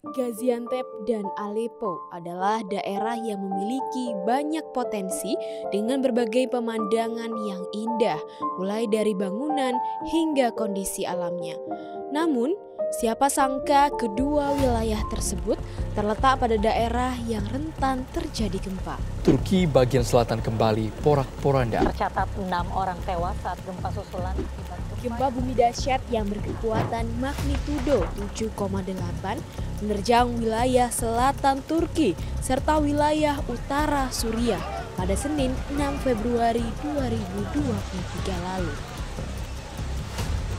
Gaziantep dan Aleppo adalah daerah yang memiliki banyak potensi dengan berbagai pemandangan yang indah, mulai dari bangunan hingga kondisi alamnya. Namun, siapa sangka kedua wilayah tersebut terletak pada daerah yang rentan terjadi gempa. Turki bagian selatan kembali porak-poranda. Tercatat 6 orang tewas saat gempa susulan akibat Gempa bumi dahsyat yang berkekuatan magnitudo 7,8 menerjang wilayah selatan Turki serta wilayah utara Suriah pada Senin 6 Februari 2023 lalu.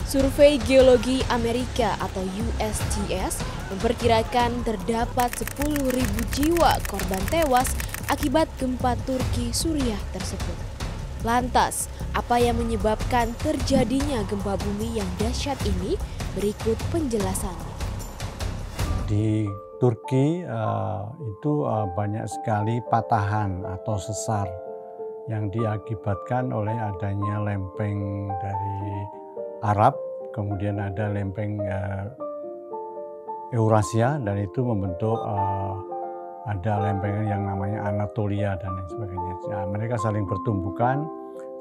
Survei Geologi Amerika atau USGS memperkirakan terdapat 10.000 jiwa korban tewas akibat gempa Turki Suriah tersebut. Lantas, apa yang menyebabkan terjadinya gempa bumi yang dahsyat ini? Berikut penjelasannya. Di Turki itu banyak sekali patahan atau sesar yang diakibatkan oleh adanya lempeng dari Arab, kemudian ada lempeng Eurasia, dan itu membentuk ada lempengan yang namanya Anatolia dan lain sebagainya. Nah, mereka saling bertumbukan.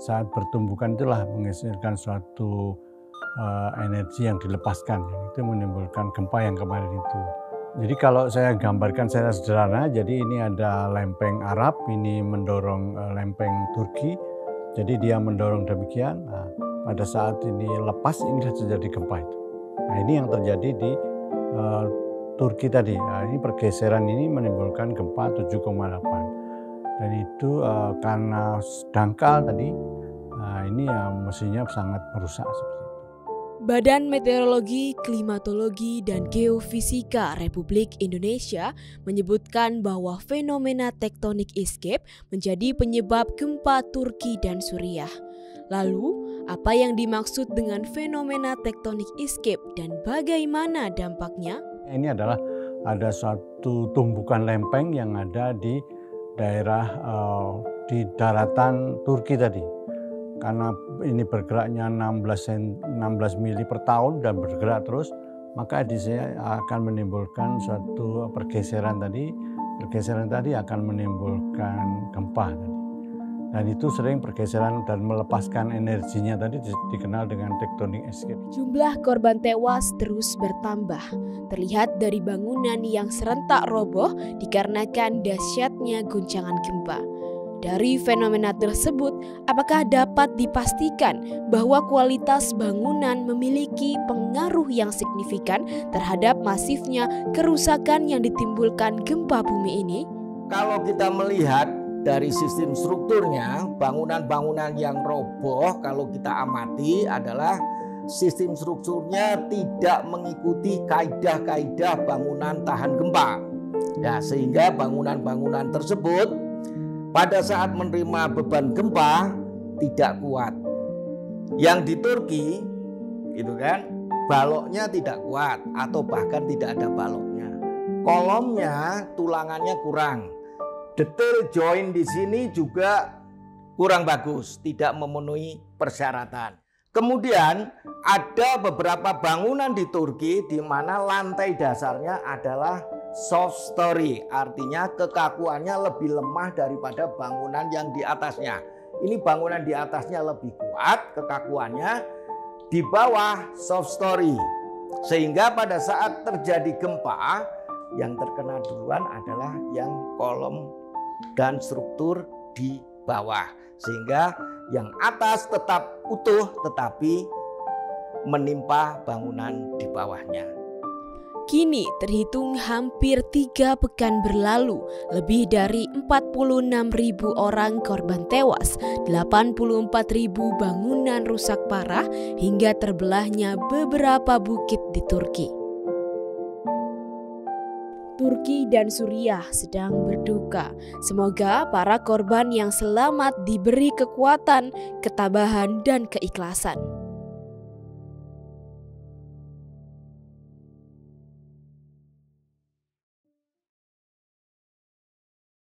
Saat bertumbukan itulah menghasilkan suatu energi yang dilepaskan, yang itu menimbulkan gempa yang kemarin itu. Jadi kalau saya gambarkan secara sederhana, jadi ini ada lempeng Arab, ini mendorong lempeng Turki. Jadi dia mendorong demikian. Nah, pada saat ini lepas, ini terjadi gempa itu. Nah, ini yang terjadi di Turki tadi. Nah, ini pergeseran ini menimbulkan gempa 7,8. Dan itu karena dangkal tadi, nah ini mestinya sangat merusak seperti itu. Badan Meteorologi, Klimatologi, dan Geofisika Republik Indonesia menyebutkan bahwa fenomena tektonik iscap menjadi penyebab gempa Turki dan Suriah. Lalu, apa yang dimaksud dengan fenomena tektonik iscap dan bagaimana dampaknya? Ini adalah ada suatu tumbukan lempeng yang ada di daerah di daratan Turki tadi. Karena ini bergeraknya 16 mili per tahun dan bergerak terus, maka di sini akan menimbulkan suatu pergeseran tadi. Pergeseran tadi akan menimbulkan gempa tadi. Dan itu sering pergeseran dan melepaskan energinya tadi dikenal dengan tektonik escape. Jumlah korban tewas terus bertambah. Terlihat dari bangunan yang serentak roboh dikarenakan dahsyatnya guncangan gempa. Dari fenomena tersebut, apakah dapat dipastikan bahwa kualitas bangunan memiliki pengaruh yang signifikan terhadap masifnya kerusakan yang ditimbulkan gempa bumi ini? Kalau kita melihat dari sistem strukturnya, bangunan-bangunan yang roboh kalau kita amati adalah sistem strukturnya tidak mengikuti kaidah-kaidah bangunan tahan gempa. Ya, sehingga bangunan-bangunan tersebut pada saat menerima beban gempa tidak kuat. Yang di Turki gitu kan, baloknya tidak kuat atau bahkan tidak ada baloknya. Kolomnya, tulangannya kurang. Detail join di sini juga kurang bagus, tidak memenuhi persyaratan. Kemudian ada beberapa bangunan di Turki di mana lantai dasarnya adalah soft story, artinya kekakuannya lebih lemah daripada bangunan yang di atasnya. Ini bangunan di atasnya lebih kuat kekakuannya, di bawah soft story. Sehingga pada saat terjadi gempa, yang terkena duluan adalah yang kolom dan struktur di bawah, sehingga yang atas tetap utuh tetapi menimpa bangunan di bawahnya. Kini terhitung hampir 3 pekan berlalu, lebih dari 46.000 orang korban tewas, 84.000 bangunan rusak parah hingga terbelahnya beberapa bukit di Turki. Turki dan Suriah sedang berduka. Semoga para korban yang selamat diberi kekuatan, ketabahan, dan keikhlasan.